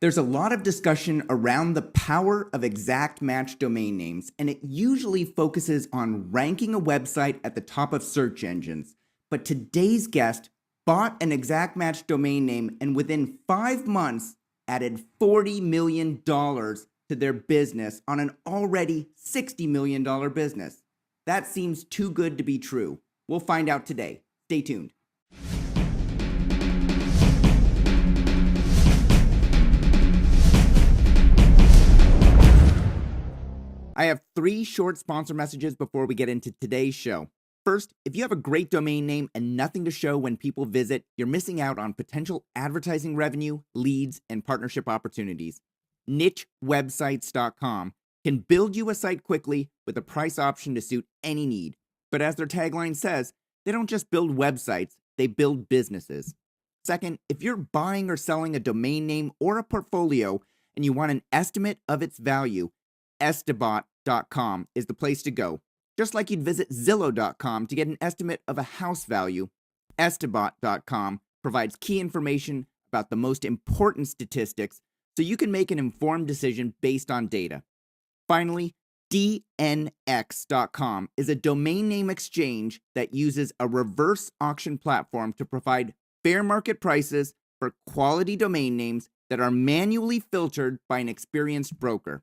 There's a lot of discussion around the power of exact match domain names, and it usually focuses on ranking a website at the top of search engines. But today's guest bought an exact match domain name and within 5 months added $40 million to their business on an already $60 million business. That seems too good to be true. We'll find out today. Stay tuned. I have 3 short sponsor messages before we get into today's show. First, if you have a great domain name and nothing to show when people visit, you're missing out on potential advertising revenue, leads, and partnership opportunities. NicheWebsites.com can build you a site quickly with a price option to suit any need. But as their tagline says, they don't just build websites, they build businesses. Second, if you're buying or selling a domain name or a portfolio and you want an estimate of its value, Estimate.com is the place to go. Just like you'd visit Zillow.com to get an estimate of a house value, Estimate.com provides key information about the most important statistics so you can make an informed decision based on data. Finally, DNX.com is a domain name exchange that uses a reverse auction platform to provide fair market prices for quality domain names that are manually filtered by an experienced broker.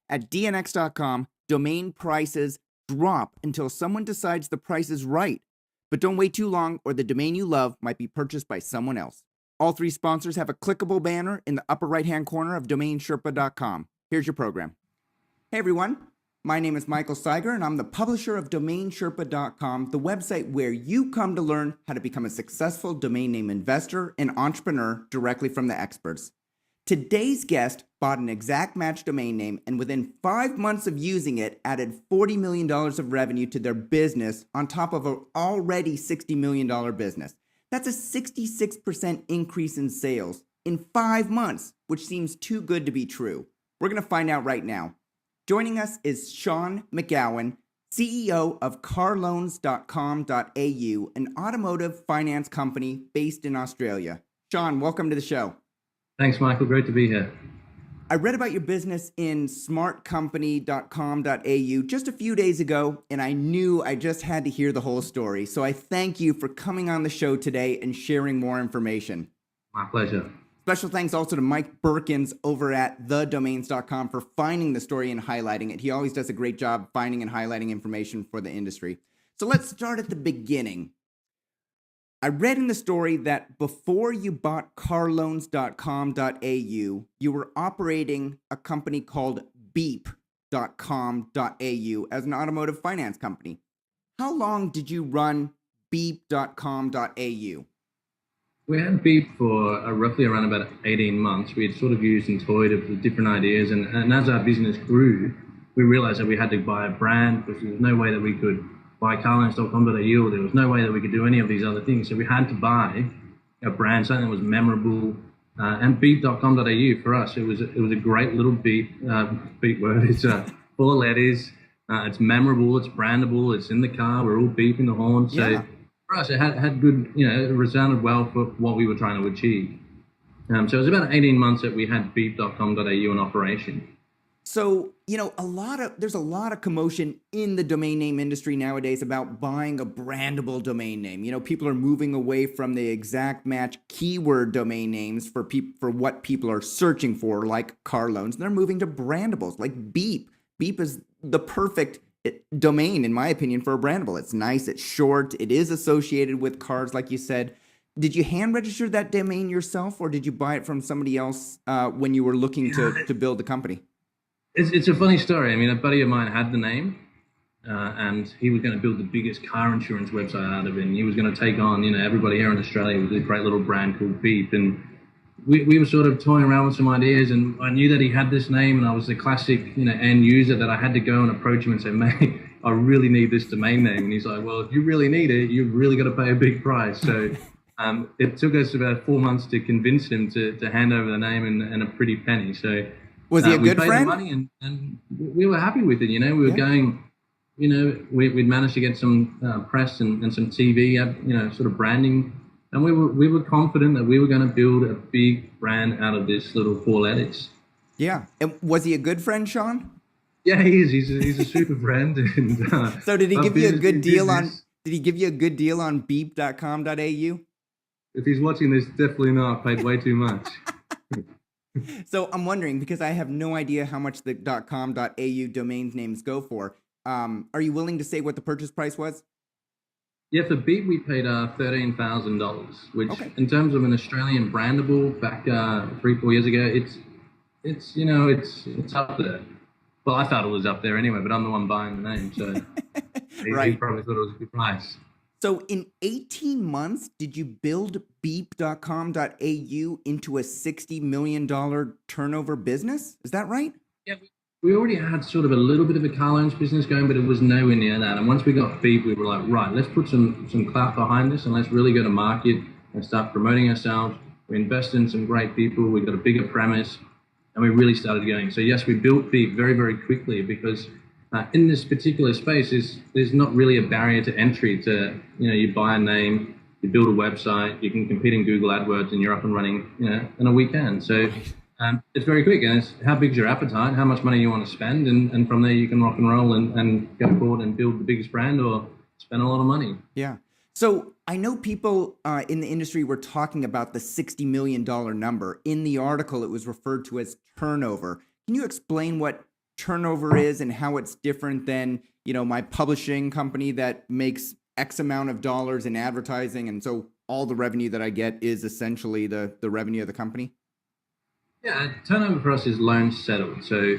At DNX.com, domain prices drop until someone decides the price is right. But don't wait too long or the domain you love might be purchased by someone else. All 3 sponsors have a clickable banner in the upper right-hand corner of DomainSherpa.com. Here's your program. Hey everyone, my name is Michael Seiger and I'm the publisher of DomainSherpa.com, the website where you come to learn how to become a successful domain name investor and entrepreneur directly from the experts. Today's guest bought an exact match domain name and within 5 months of using it added $40 million of revenue to their business on top of an already $60 million business. That's a 66% increase in sales in 5 months, which seems too good to be true. We're going to find out right now. Joining us is Shaun McGowan, CEO of carloans.com.au, an automotive finance company based in Australia. Shaun, welcome to the show. Thanks, Michael. Great to be here. I read about your business in smartcompany.com.au just a few days ago, and I knew I just had to hear the whole story. So I thank you for coming on the show today and sharing more information. My pleasure. Special thanks also to Mike Birkins over at thedomains.com for finding the story and highlighting it. He always does a great job finding and highlighting information for the industry. So let's start at the beginning. I read in the story that before you bought carloans.com.au, you were operating a company called beep.com.au as an automotive finance company. How long did you run beep.com.au? We had Beep for roughly around about 18 months. We had sort of used and toyed with different ideas, and as our business grew, we realized that we had to buy a brand because there was no way that we could buy carloans.com.au, or there was no way that we could do any of these other things. So we had to buy a brand, something that was memorable. And beep.com.au for us, it was a great little beep word. It's full of letters. It's memorable. It's brandable. It's in the car. We're all beeping the horn. So for us, it had good, it resounded well for what we were trying to achieve. So it was about 18 months that we had beep.com.au in operation. So, there's a lot of commotion in the domain name industry nowadays about buying a brandable domain name. People are moving away from the exact match keyword domain names for what people are searching for, like car loans. They're moving to brandables like Beep. Beep is the perfect domain, in my opinion, for a brandable. It's nice, it's short, it is associated with cars, like you said. Did you hand register that domain yourself, or did you buy it from somebody else when you were looking to build the company? It's a funny story. I mean, a buddy of mine had the name, and he was going to build the biggest car insurance website out of it. And he was going to take on, everybody here in Australia with this great little brand called Beep. And we were sort of toying around with some ideas, and I knew that he had this name, and I was the classic, end user that I had to go and approach him and say, mate, I really need this domain name. And he's like, well, if you really need it, you've really got to pay a big price. So it took us about 4 months to convince him to hand over the name and a pretty penny. So was he a good friend? We paid the money and we were happy with it. We were going, we'd managed to get some press and some TV, sort of branding And we were confident that we were going to build a big brand out of this little four letters. Yeah. And was he a good friend, Shaun? Yeah, he is. He's a super friend, and So did he our give you a business good being deal on business. did he give you a good deal on beep.com.au? If he's watching this, definitely not. I paid way too much. So I'm wondering, because I have no idea how much the .com.au domain names go for. Are you willing to say what the purchase price was? Yeah, for Beat we paid $13,000, which Okay. in terms of an Australian brandable back 3-4 years ago, it's up there. Well, I thought it was up there anyway, but I'm the one buying the name, so he Right. probably thought it was a good price. So in 18 months, did you build beep.com.au into a $60 million turnover business? Is that right? Yeah, we already had sort of a little bit of a car loans business going, but it was nowhere near that. And once we got Beep, we were like, right, let's put some clout behind this and let's really go to market and start promoting ourselves. We invested in some great people. We got a bigger premise, and we really started going. So yes, we built Beep very, very quickly because in this particular space, there's not really a barrier to entry. You buy a name, you build a website, you can compete in Google AdWords, and you're up and running, in a weekend. So it's very quick, and it's how big's your appetite, how much money you want to spend, and from there you can rock and roll and go forward and build the biggest brand or spend a lot of money. Yeah. So I know people in the industry were talking about the $60 million number. In the article, it was referred to as turnover. Can you explain what turnover is and how it's different than, my publishing company that makes X amount of dollars in advertising, and so all the revenue that I get is essentially the revenue of the company? Yeah, turnover for us is loans settled. So,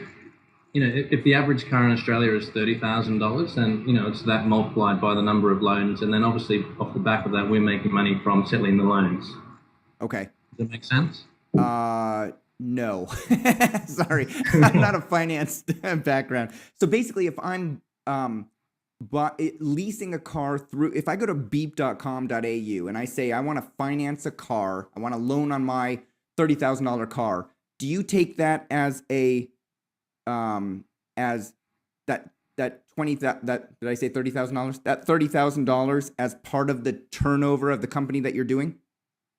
if the average car in Australia is $30,000, then, it's that multiplied by the number of loans. And then obviously off the back of that, we're making money from settling the loans. Okay. Does that make sense? No. Sorry. I'm not a finance background. So basically, if I'm leasing a car through, if I go to beep.com.au and I say I want to finance a car, I want a loan on my $30,000 car, do you take that as as that 20 that did I say $30,000? That $30,000 as part of the turnover of the company that you're doing?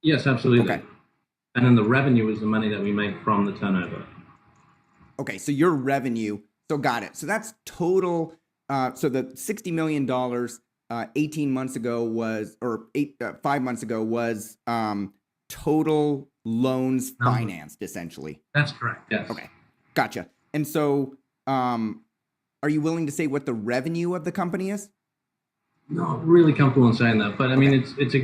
Yes, absolutely. Okay. And then the revenue is the money that we make from the turnover. Okay, so your revenue, so got it. So that's total. So the $60 million 18 months ago was, or 5 months ago was total loans financed, essentially. That's correct. Yes. Okay, gotcha. And so, are you willing to say what the revenue of the company is? Not really comfortable in saying that, but I mean, it's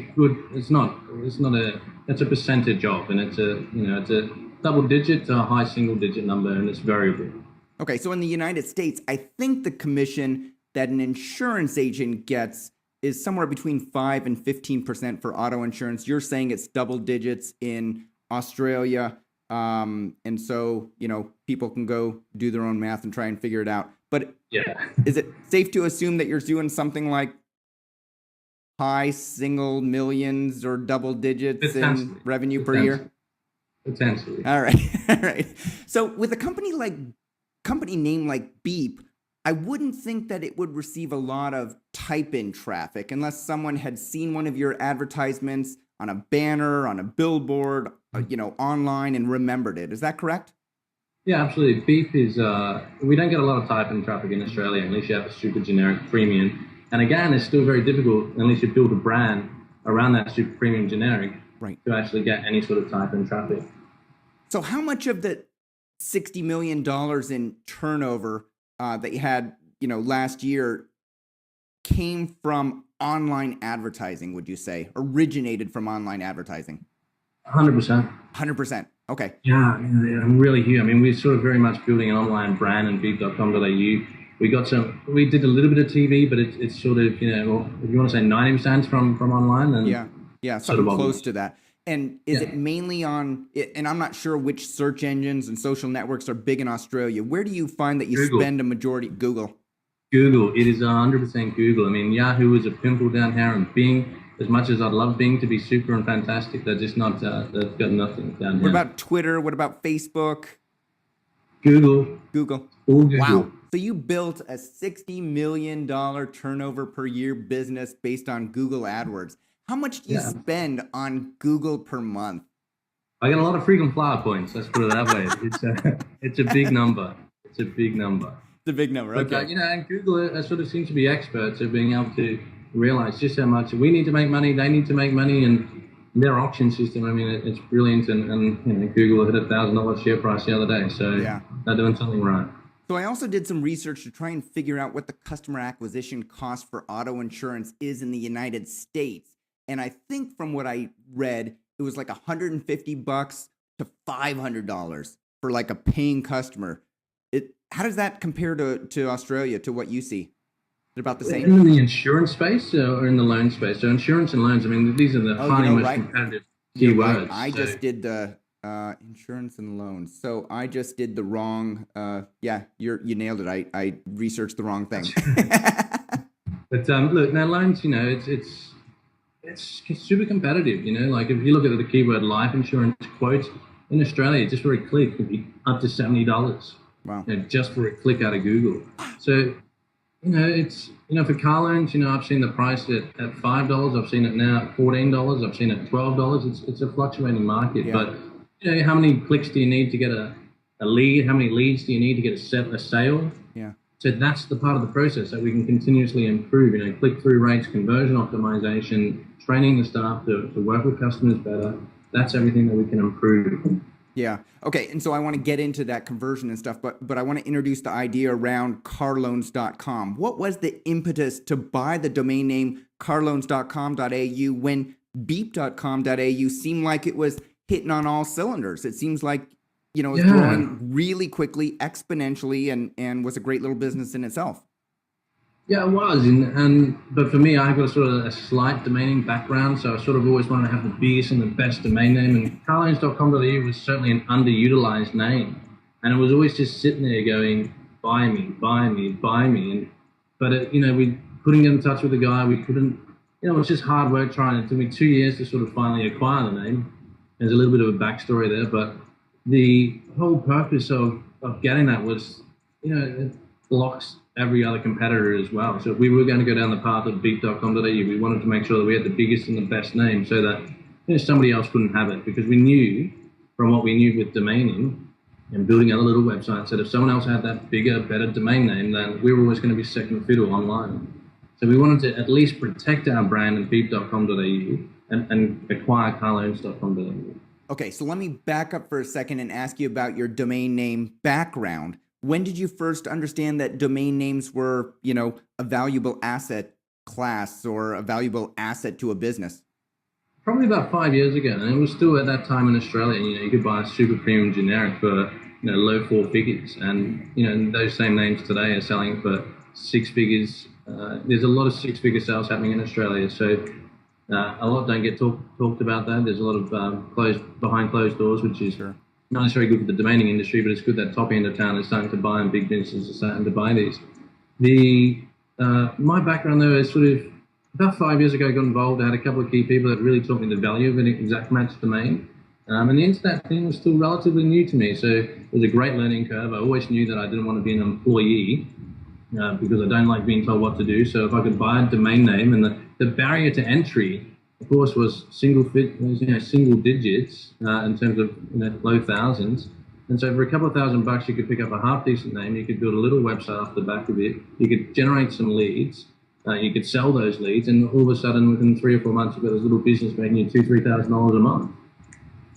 a percentage of, and it's a double digit to a high single digit number, and it's variable. Okay, so in the United States, I think the commission that an insurance agent gets is somewhere between 5 and 15% for auto insurance. You're saying it's double digits in Australia. And so, people can go do their own math and try and figure it out. But yeah, is it safe to assume that you're doing something like high single millions or double digits in revenue per year? Potentially. All right. All right. So with a company name like Beep, I wouldn't think that it would receive a lot of type-in traffic unless someone had seen one of your advertisements on a banner, on a billboard, online, and remembered it. Is that correct? Yeah, absolutely. Beep is, we don't get a lot of type-in traffic in Australia unless you have a super generic premium. And again, it's still very difficult unless you build a brand around that super premium generic to actually get any sort of type-in traffic. So how much of the $60 million in turnover that you had, last year came from online advertising, would you say? Originated from online advertising? 100%. 100%. Okay. Yeah, I'm really huge. I mean, we're sort of very much building an online brand and beep.com.au. We did a little bit of TV, but it's sort of, if you want to say 90% from online. And yeah, something close to that. And is it mainly on, and I'm not sure which search engines and social networks are big in Australia. Where do you find that you spend a majority? Google. Google. It is 100% Google. I mean, Yahoo is a pimple down here, and Bing, as much as I'd love Bing to be super and fantastic, they're just not, they've got nothing down here. What about Twitter? What about Facebook? Google. All Google. Wow. So you built a $60 million turnover per year business based on Google AdWords. How much do you spend on Google per month? I get a lot of frequent flyer points. Let's put it that way. It's a big number. It's a big number. It's a big number. But Okay. and Google sort of seems to be experts at being able to realize just how much we need to make money. They need to make money, and their auction system. I mean, it's brilliant. And Google hit $1,000 share price the other day. So they're doing something right. So I also did some research to try and figure out what the customer acquisition cost for auto insurance is in the United States. And I think from what I read, it was like $150 to $500 for like a paying customer. How does that compare to Australia, to what you see? Is it about the same? In the insurance space or in the loan space? So insurance and loans, I mean, these are the most competitive keywords. Right. I just did the insurance and loans. So I just did the wrong, you nailed it. I researched the wrong thing. But look, now loans, it's super competitive, like if you look at the keyword life insurance quotes in Australia, just for a click could be up to $70. Wow. Just for a click out of Google. So, it's, for car loans, I've seen the price at $5. I've seen it now at $14. I've seen it at $12. It's a fluctuating market. Yeah. But, how many clicks do you need to get a lead? How many leads do you need to get a sale? Yeah. So that's the part of the process that we can continuously improve, click-through rates, conversion optimization, training the staff to work with customers better. That's everything that we can improve. Yeah. Okay. And so I want to get into that conversion and stuff, but I want to introduce the idea around carloans.com. What was the impetus to buy the domain name carloans.com.au when beep.com.au seemed like it was hitting on all cylinders? It seems like, it was growing really quickly, exponentially, and was a great little business in itself. Yeah, it was. But for me, I've got a slight domaining background, so I sort of always wanted to have the biggest and the best domain name. And carloans.com.au was certainly an underutilized name. And it was always just sitting there going, buy me, buy me, buy me. But we couldn't get in touch with the guy. We couldn't, it was just hard work trying. It took me 2 years to sort of finally acquire the name. There's a little bit of a backstory there, but the whole purpose of getting that was, it blocks every other competitor as well. So if we were going to go down the path of beep.com.au, we wanted to make sure that we had the biggest and the best name so that somebody else couldn't have it, because we knew from what we knew with domaining and building a little website, that if someone else had that bigger, better domain name, then we were always going to be second fiddle online. So we wanted to at least protect our brand in beep.com.au and acquire carloans.com.au. Okay, so let me back up for a second and ask you about your domain name background. When did you first understand that domain names were, a valuable asset class or a valuable asset to a business? Probably about 5 years ago, and it was still at that time in Australia. You could buy a super premium generic for low four figures, and those same names today are selling for six figures. There's a lot of six-figure sales happening in Australia, so a lot don't get talked about that. There's a lot of behind closed doors, which is not necessarily good for the domaining industry, but it's good that top end of town is starting to buy, and big businesses are starting to buy these. My background though is sort of about 5 years ago I got involved. I had a couple of key people that really taught me the value of an exact match domain. And the internet thing was still relatively new to me, so it was a great learning curve. I always knew that I didn't want to be an employee because I don't like being told what to do. So if I could buy a domain name, and the barrier to entry, of course, was single digits in terms of low thousands. And so for a couple of $1,000, you could pick up a half decent name. You could build a little website off the back of it. You could generate some leads. You could sell those leads, and all of a sudden, within 3 or 4 months, you've got this little business making you $2,000-3,000 a month.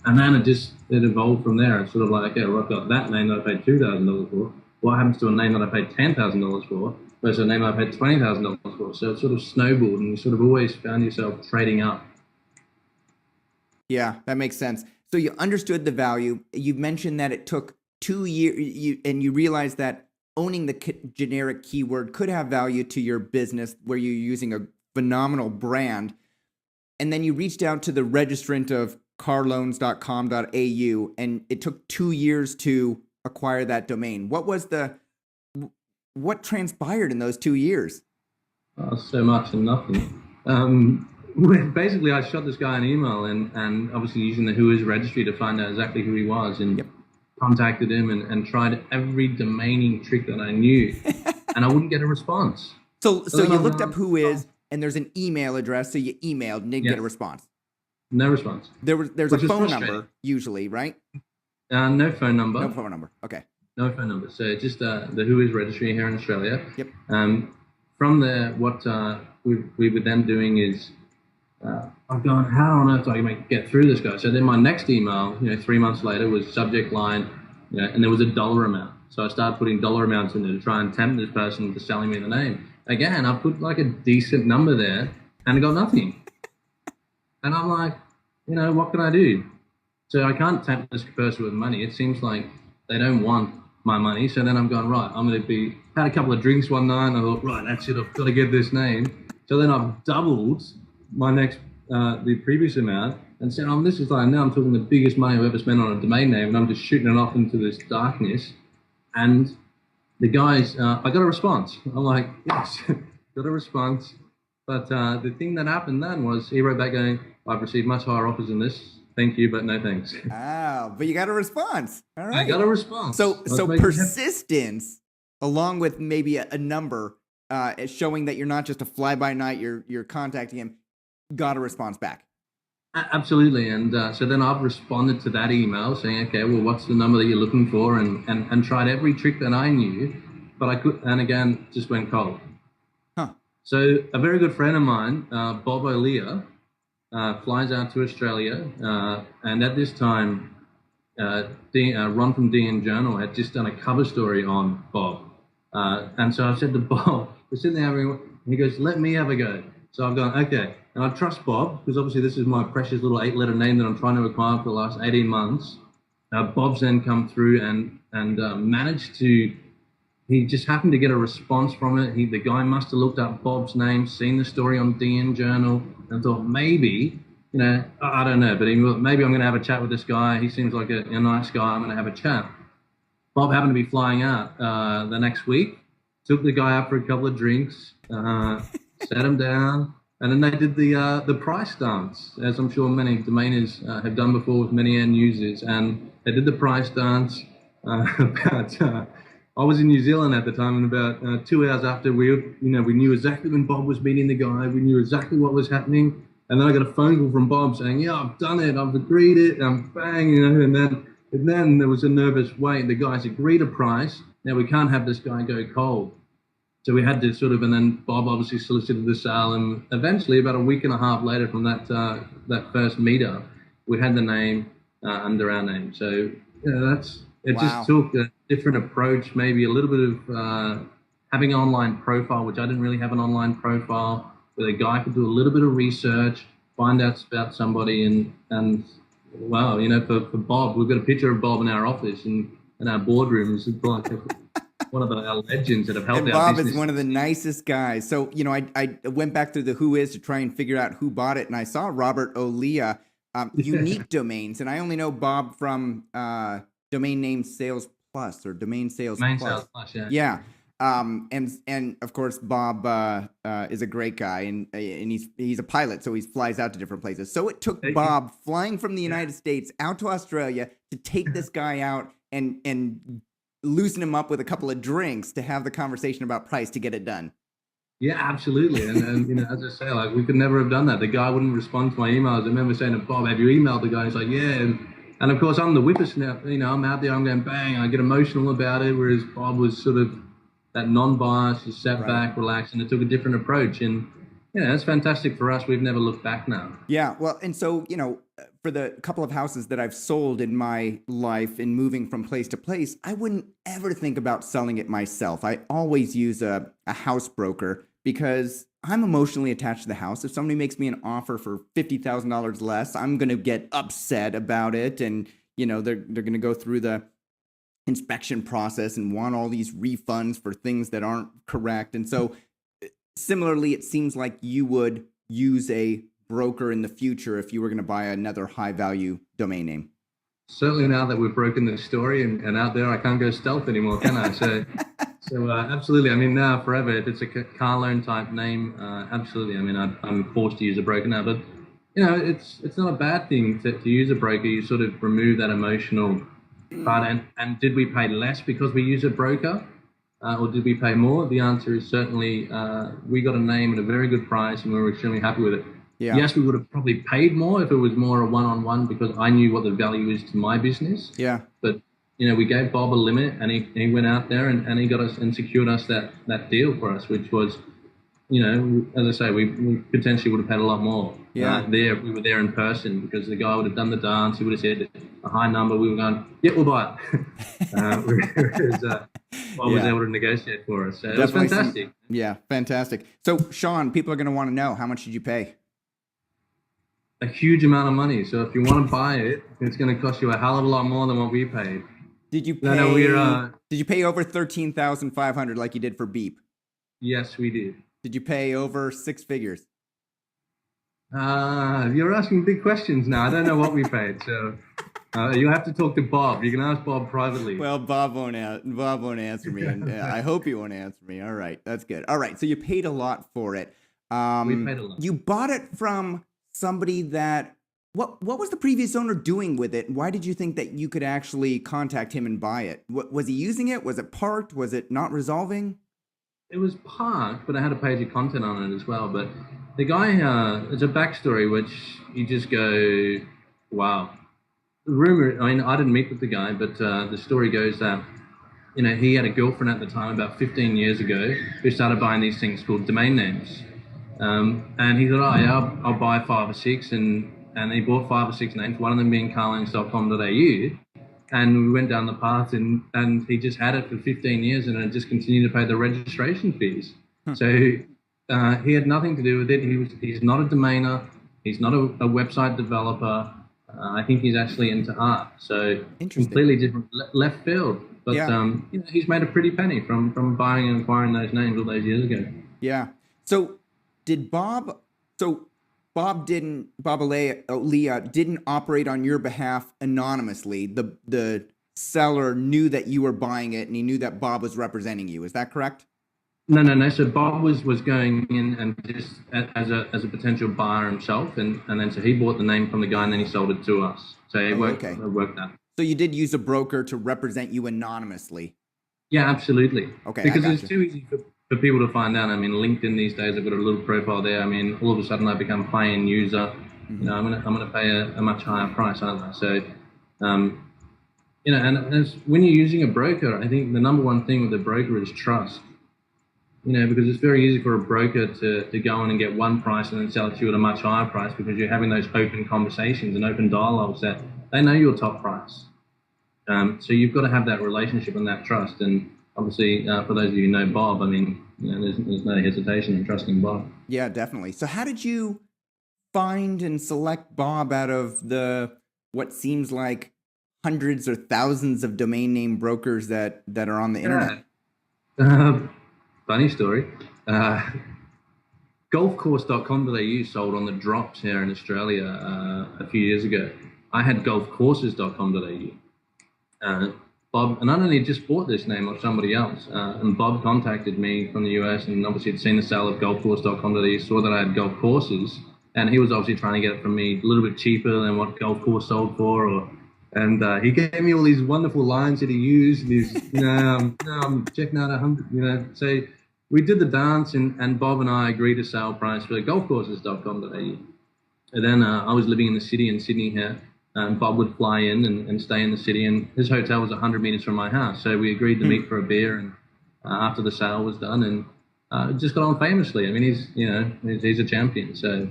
And then it evolved from there. It's sort of like, okay, well, I've got that name that I paid $2,000 for. What happens to a name that I paid $10,000 for versus a name I paid $20,000 for? So it sort of snowballed, and you sort of always found yourself trading up. Yeah, that makes sense. So you understood the value. You mentioned that it took 2 years, and you realized that owning the generic keyword could have value to your business where you're using a phenomenal brand. And then you reached out to the registrant of carloans.com.au, and it took 2 years to acquire that domain. What transpired in those 2 years? So much and nothing. Basically, I shot this guy an email and obviously using the Who Is registry to find out exactly who he was, and contacted him and tried every domaining trick that I knew, and I wouldn't get a response. So you looked up Who Is, and there's an email address, so you emailed and didn't get a response. No response. There's a phone number usually, right? No phone number. No phone number. Okay. No phone number. So just the Whois registry here in Australia. Yep. From there, what we were then doing is I've gone, how on earth do I get through this guy? So then my next email, 3 months later, was subject line, and there was a dollar amount. So I started putting dollar amounts in there to try and tempt this person to selling me the name. Again, I put like a decent number there and I got nothing. And I'm like, what can I do? So I can't tempt this person with money. It seems like they don't want my money. So then I'm going, right, I'm going to had a couple of drinks one night and I thought, right, that's it, I've got to get this name. So then I've doubled my the previous amount and said, this is like, now I'm talking the biggest money I've ever spent on a domain name, and I'm just shooting it off into this darkness. And the guys, I got a response. I'm like, yes, got a response. But the thing that happened then was he wrote back going, I've received much higher offers than this. Thank you, but no thanks. But you got a response. All right. I got a response. So persistence, along with maybe a number, showing that you're not just a fly-by-night, you're contacting him, got a response back. Absolutely. And so then I've responded to that email saying, okay, well, what's the number that you're looking for? And tried every trick that I knew, but I could, and again, just went cold. Huh. So a very good friend of mine, Bob O'Lear, flies out to Australia. And at this time, Ron from DN Journal had just done a cover story on Bob. And so I said to Bob, we're sitting there having, and he goes, let me have a go. So I've gone, okay. And I trust Bob, because obviously this is my precious little 8-letter name that I'm trying to acquire for the last 18 months. Bob's then come through and managed to, he just happened to get a response from it. The guy must have looked up Bob's name, seen the story on DN Journal, and thought maybe, I don't know, but maybe I'm going to have a chat with this guy. He seems like a nice guy. I'm going to have a chat. Bob happened to be flying out the next week, took the guy out for a couple of drinks, sat him down, and then they did the price dance, as I'm sure many domainers have done before with many end users. And they did the price dance I was in New Zealand at the time, and about 2 hours after we knew exactly when Bob was meeting the guy, we knew exactly what was happening. And then I got a phone call from Bob saying, yeah, I've done it, I've agreed it, I'm bang, and then there was a nervous wait. The guys agreed a price. Now we can't have this guy go cold. So we had to and then Bob obviously solicited the sale, and eventually about a week and a half later from that first meetup, we had the name under our name. So just took a different approach, maybe a little bit of having an online profile, which I didn't really have an online profile, where the guy could do a little bit of research, find out about somebody, and wow, for Bob, we've got a picture of Bob in our office and in our boardroom. It's like one of our legends that have helped our business. Bob is one of the nicest guys. So, I went back through the Whois to try and figure out who bought it, and I saw Robert O'Lear, Unique Domains, and I only know Bob from Domain Name Sales Plus or Domain Sales Domain Plus. Sales Plus, yeah. Yeah. And of course Bob is a great guy, and he's a pilot, so he flies out to different places. So it took Bob flying from the United States out to Australia to take this guy out and loosen him up with a couple of drinks to have the conversation about price to get it done. Yeah, absolutely. And as I say, we could never have done that. The guy wouldn't respond to my emails. I remember saying to Bob, have you emailed the guy? He's like, yeah. And of course I'm the whippersnapper, I'm out there, I'm going bang, I get emotional about it, whereas Bob was sort of that non-bias, just sat back, relaxed, and it took a different approach. And that's fantastic for us. We've never looked back now. Yeah, well, and so, for the couple of houses that I've sold in my life and moving from place to place, I wouldn't ever think about selling it myself. I always use a house broker because I'm emotionally attached to the house. If somebody makes me an offer for $50,000 less, I'm going to get upset about it. And, they're going to go through the inspection process and want all these refunds for things that aren't correct. And so similarly, it seems like you would use a broker in the future if you were going to buy another high value domain name. Certainly now that we've broken the story and out there, I can't go stealth anymore, can I? So absolutely. I mean, now forever, if it's a car loan type name, absolutely. I mean, I'm forced to use a broker now, but it's not a bad thing to use a broker. You sort of remove that emotional part. And did we pay less because we use a broker? or did we pay more? The answer is certainly we got a name at a very good price and we were extremely happy with it. Yeah. Yes, we would have probably paid more if it was more a one-on-one because I knew what the value is to my business. Yeah. But, we gave Bob a limit and he went out there and he got us and secured us that deal for us, which was, as I say, we potentially would have paid a lot more. Yeah. We were there in person because the guy would have done the dance. He would have said a high number. We were going, yeah, we'll buy it. Whereas Bob was able to negotiate for us. So it was fantastic. Fantastic. So, Shaun, people are going to want to know, how much did you pay? A huge amount of money. So if you want to buy it, it's going to cost you a hell of a lot more than what we paid. Did you pay? Did you pay over $13,500 like you did for Beep? Yes, we did. Did you pay over six figures? You're asking big questions now. I don't know what we paid, so you have to talk to Bob. You can ask Bob privately. Well, Bob won't answer me, and I hope he won't answer me. All right, that's good. All right, so you paid a lot for it. We paid a lot. You bought it from somebody that. What was the previous owner doing with it? Why did you think that you could actually contact him and buy it? Was he using it? Was it parked? Was it not resolving? It was parked, but I had a page of content on it as well. But the guy, there's a backstory which you just go, wow. The rumor, I mean, I didn't meet with the guy, but the story goes that, he had a girlfriend at the time about 15 years ago who started buying these things called domain names. And he thought, I'll buy 5 or 6. And he bought 5 or 6 names, one of them being carlins.com.au. And we went down the path and he just had it for 15 years and it just continued to pay the registration fees. So he had nothing to do with it. He's not a domainer. He's not a website developer. I think he's actually into art. So completely different left field. But he's made a pretty penny from buying and acquiring those names all those years ago. Yeah. So did Bob Alea didn't operate on your behalf anonymously. The seller knew that you were buying it and he knew that Bob was representing you. Is that correct? No. So Bob was going in and just as a potential buyer himself, and then so he bought the name from the guy and then he sold it to us. So it worked that. So you did use a broker to represent you anonymously. Yeah, absolutely. Okay, because it's too easy for people to find out. I mean, LinkedIn these days, I've got a little profile there. I mean, all of a sudden I become a paying user. I'm gonna pay a much higher price, aren't I? So, and when you're using a broker, I think the number one thing with a broker is trust. Because it's very easy for a broker to go in and get one price and then sell it to you at a much higher price because you're having those open conversations and open dialogues that they know your top price. So you've got to have that relationship and that trust. And obviously, for those of you who know Bob, I mean, there's no hesitation in trusting Bob. Yeah, definitely. So how did you find and select Bob out of what seems like hundreds or thousands of domain name brokers that are on the internet? Funny story. Golfcourse.com.au sold on the drops here in Australia a few years ago. I had golfcourses.com.au. Bob, and I only just bought this name off somebody else, and Bob contacted me from the US and obviously had seen the sale of golfcourse.com.au, saw that I had golf courses, and he was obviously trying to get it from me a little bit cheaper than what golf course sold for, and he gave me all these wonderful lines that he used. These, I'm checking out 100, so we did the dance, and Bob and I agreed to sale price for golfcourses.com.au. And then I was living in the city in Sydney here. Bob would fly in and stay in the city, and his hotel was 100 meters from my house. So we agreed to meet for a beer, and after the sale was done, and it just got on famously. I mean, he's a champion. So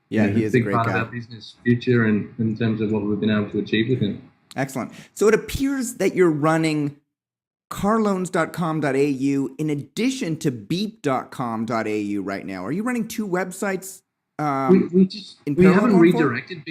he is a great part guy. of our business future, and in terms of what we've been able to achieve with him. Excellent. So it appears that you're running carloans.com.au in addition to beep.com.au right now. Are you running two websites? We haven't redirected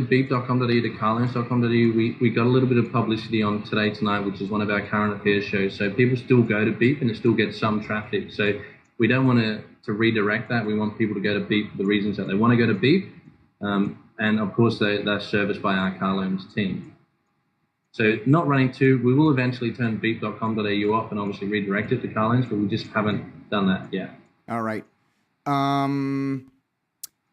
beep.com.au to carloans.com.au. We got a little bit of publicity on Today Tonight, which is one of our current affairs shows. So people still go to Beep and it still gets some traffic. So we don't want to redirect that. We want people to go to Beep for the reasons that they want to go to Beep. And of course, they're serviced by our Car Loans team. So not running two. We will eventually turn beep.com.au off and obviously redirect it to Car Loans, but we just haven't done that yet. All right.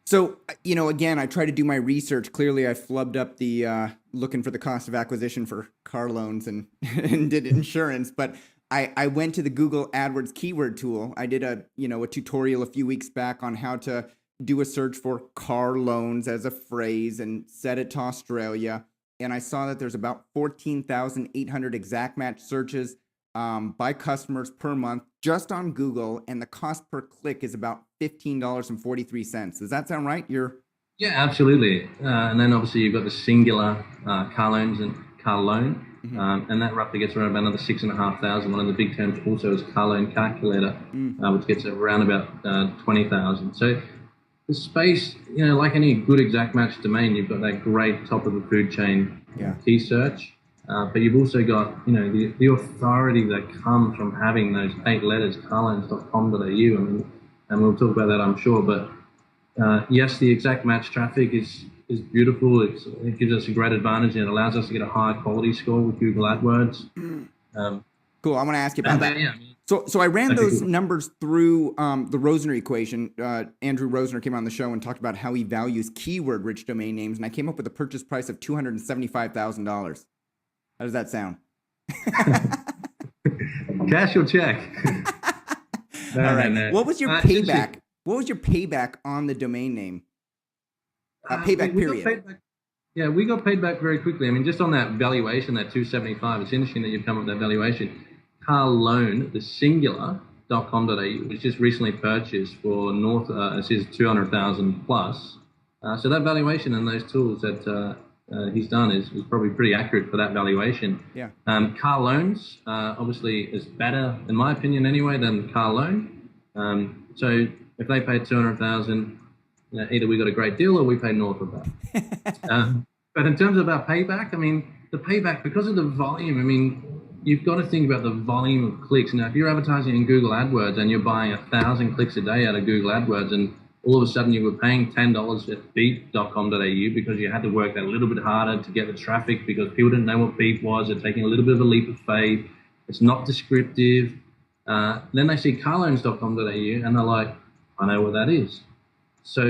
So, again, I try to do my research. Clearly, I flubbed up the looking for the cost of acquisition for car loans and, and did insurance, but I went to the Google AdWords keyword tool. I did a tutorial a few weeks back on how to do a search for car loans as a phrase and set it to Australia. And I saw that there's about 14,800 exact match searches by customers per month just on Google, and the cost per click is about $15.43. Does that sound right? Yeah, absolutely. And then obviously you've got the singular car loans and car loan, and that roughly gets around about another 6,500. One of the big terms also is car loan calculator, which gets around about 20,000. So the space, like any good exact match domain, you've got that great top of the food chain key search, but you've also got the authority that comes from having those 8 letters, carloans.com.au. And we'll talk about that, I'm sure. But yes, the exact match traffic is beautiful. It gives us a great advantage, and it allows us to get a higher quality score with Google AdWords. Cool. I want to ask you about that. Yeah. So I ran those numbers through the Rosner equation. Andrew Rosner came on the show and talked about how he values keyword-rich domain names, and I came up with a purchase price of $275,000. How does that sound? Cash or check? All right. No. What was your payback? What was your payback on the domain name? Payback period. We got paid back very quickly. I mean, just on that valuation, that 275, it's interesting that you've come up with that valuation. Car loan, the singular.com.au, was just recently purchased for it says 200,000 plus. So that valuation and those tools that he's done is probably pretty accurate for that valuation. Yeah. Car loans, obviously, is better, in my opinion anyway, than car loan. So if they paid 200,000, either we got a great deal or we paid north of that. But in terms of our payback, I mean, the payback, because of the volume, I mean, you've got to think about the volume of clicks. Now, if you're advertising in Google AdWords and you're buying 1,000 clicks a day out of Google AdWords, and all of a sudden you were paying $10 at beep.com.au because you had to work that a little bit harder to get the traffic because people didn't know what beep was, they're taking a little bit of a leap of faith, it's not descriptive. Then they see carloans.com.au and they're like, I know what that is. So,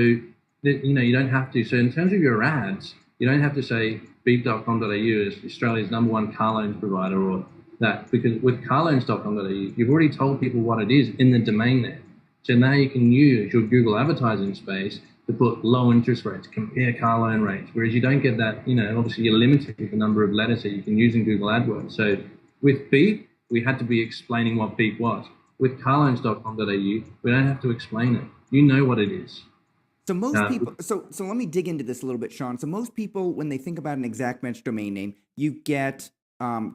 you don't have to. So in terms of your ads, you don't have to say beep.com.au is Australia's #1 car loans provider or that, because with carloans.com.au, you've already told people what it is in the domain there. So now you can use your Google advertising space to put low interest rates, compare car loan rates, whereas you don't get that, obviously you're limited with the number of letters that you can use in Google AdWords. So with Beep, we had to be explaining what Beep was. With carloans.com.au, we don't have to explain it. You know what it is. So most people, so let me dig into this a little bit, Shaun. So most people, when they think about an exact match domain name, you get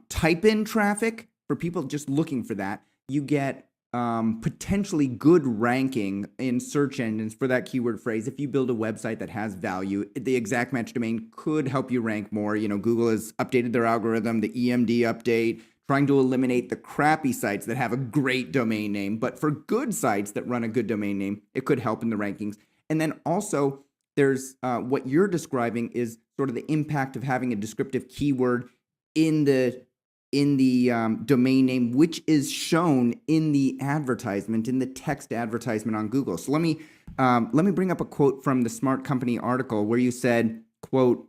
type-in traffic for people just looking for that. You get potentially good ranking in search engines for that keyword phrase. If you build a website that has value, the exact match domain could help you rank more. Google has updated their algorithm, the EMD update, trying to eliminate the crappy sites that have a great domain name. But for good sites that run a good domain name, it could help in the rankings. And then also there's what you're describing is sort of the impact of having a descriptive keyword in the domain name, which is shown in the advertisement, in the text advertisement on Google. So let me bring up a quote from the Smart Company article where you said, quote,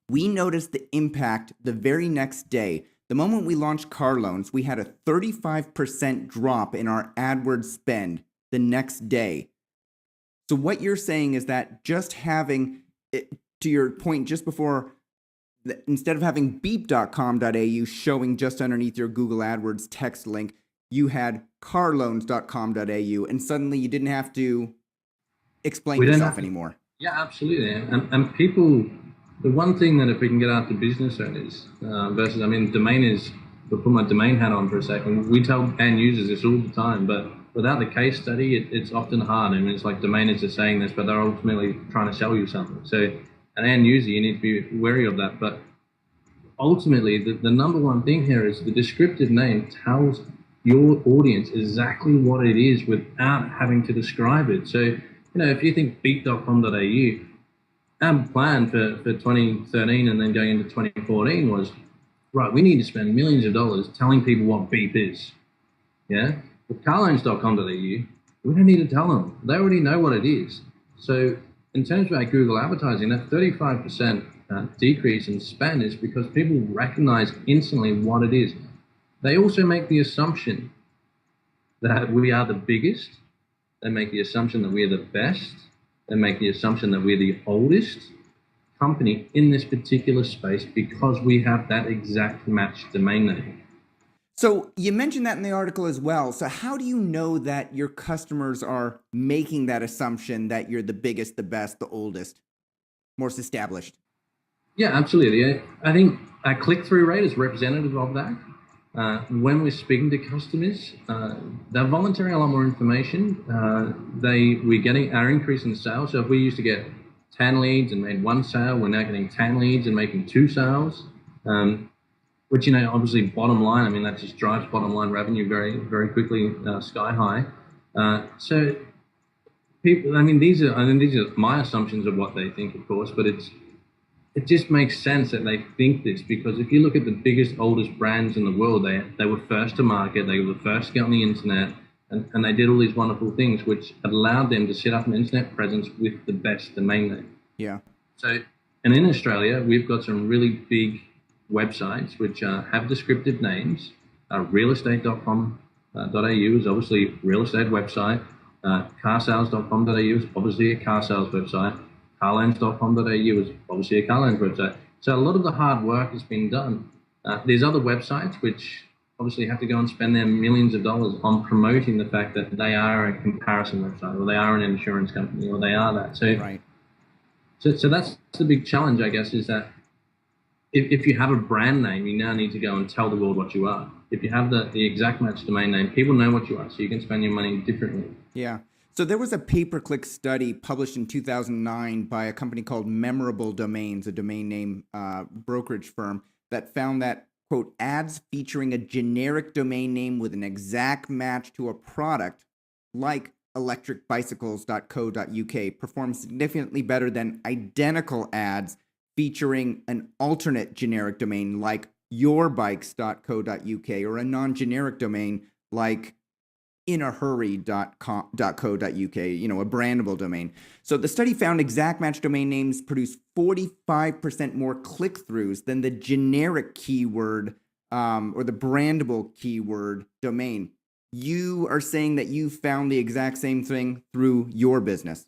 "We noticed the impact the very next day. The moment we launched car loans, we had a 35% drop in our AdWords spend the next day." So what you're saying is that just having, to your point just before, instead of having beep.com.au showing just underneath your Google AdWords text link, you had carloans.com.au, and suddenly you didn't have to explain yourself anymore. Yeah, absolutely. And people, the one thing that if we can get out to business owners versus, domain is, we'll put my domain hat on for a second. We tell end users this all the time, but without the case study, it's often hard. It's like domainers are saying this, but they're ultimately trying to sell you something. So an end user, you need to be wary of that. But ultimately, the number one thing here is the descriptive name tells your audience exactly what it is without having to describe it. So, if you think beep.com.au, our plan for 2013 and then going into 2014 was, right, we need to spend millions of dollars telling people what beep is. Yeah? With carloans.com.au, we don't need to tell them. They already know what it is. So in terms of our Google advertising, that 35% decrease in spend is because people recognize instantly what it is. They also make the assumption that we are the biggest. They make the assumption that we're the best. They make the assumption that we're the oldest company in this particular space because we have that exact matched domain name. So you mentioned that in the article as well. So how do you know that your customers are making that assumption that you're the biggest, the best, the oldest, most established? Yeah, absolutely. I think our click-through rate is representative of that. When we're speaking to customers, they're volunteering a lot more information. We're getting our increase in sales. So if we used to get 10 leads and made one sale, we're now getting 10 leads and making 2 sales. Which, obviously bottom line, I mean, that just drives bottom line revenue very, very quickly, sky high. So people, these are my assumptions of what they think, of course, but it just makes sense that they think this, because if you look at the biggest, oldest brands in the world, they were first to market, they were the first to get on the internet, and they did all these wonderful things, which allowed them to set up an internet presence with the best domain name. Yeah. So, and in Australia, we've got some really big websites which have descriptive names. Realestate.com.au is obviously a real estate website. Carsales.com.au is obviously a car sales website. Carloans.com.au is obviously a car loans website. So a lot of the hard work has been done. There's other websites which obviously have to go and spend their millions of dollars on promoting the fact that they are a comparison website, or they are an insurance company, or they are that. So, right. So that's the big challenge, I guess, is that if you have a brand name, you now need to go and tell the world what you are. If you have the exact match domain name, people know what you are, so you can spend your money differently. Yeah. So there was a pay-per-click study published in 2009 by a company called Memorable Domains, a domain name brokerage firm, that found that, quote, ads featuring a generic domain name with an exact match to a product like electricbicycles.co.uk perform significantly better than identical ads featuring an alternate generic domain like yourbikes.co.uk or a non-generic domain like inahurry.co.uk, a brandable domain. So the study found exact match domain names produce 45% more click-throughs than the generic keyword or the brandable keyword domain. You are saying that you found the exact same thing through your business.